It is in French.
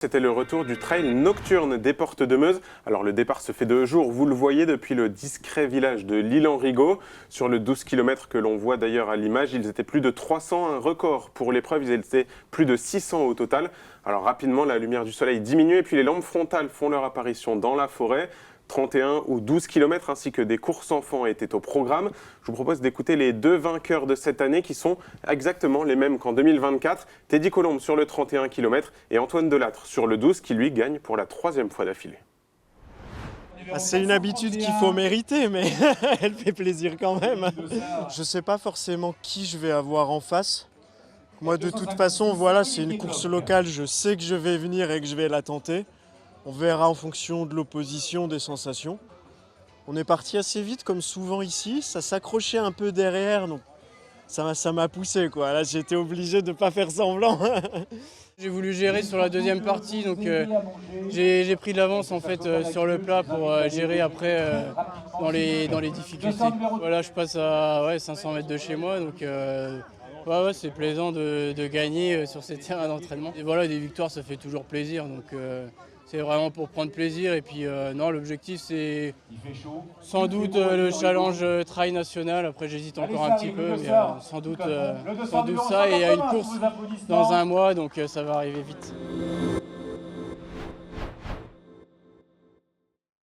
C'était le retour du trail nocturne des Portes de Meuse. Alors le départ se fait de jour, vous le voyez, depuis le discret village de L'Isle-en-Rigaud. Sur le 12 km que l'on voit d'ailleurs à l'image, ils étaient plus de 300, un record pour l'épreuve, ils étaient plus de 600 au total. Alors rapidement, la lumière du soleil diminue et puis les lampes frontales font leur apparition dans la forêt. 31 ou 12 km ainsi que des courses enfants étaient au programme. Je vous propose d'écouter les deux vainqueurs de cette année qui sont exactement les mêmes qu'en 2024. Teddy Colombe sur le 31 km et Antoine Delattre sur le 12 qui lui gagne pour la troisième fois d'affilée. C'est une habitude qu'il faut mériter, mais elle fait plaisir quand même. Je ne sais pas forcément qui je vais avoir en face. Moi, de toute façon, voilà, c'est une course locale. Je sais que je vais venir et que je vais la tenter. On verra en fonction de l'opposition, des sensations. On est parti assez vite, comme souvent ici. Ça s'accrochait un peu derrière, donc ça m'a poussé, quoi. Là, j'étais obligé de ne pas faire semblant. J'ai voulu gérer sur la deuxième partie, donc j'ai pris de l'avance en fait sur le plat pour gérer après dans les difficultés. Voilà, je passe à 500 mètres de chez moi, donc c'est plaisant de gagner sur ces terrains d'entraînement. Et voilà, des victoires, ça fait toujours plaisir, donc c'est vraiment pour prendre plaisir. Et puis non, l'objectif c'est sans doute le challenge trail national. Après j'hésite encore un petit peu, mais sans doute ça. Et il y a une course dans un mois, donc ça va arriver vite.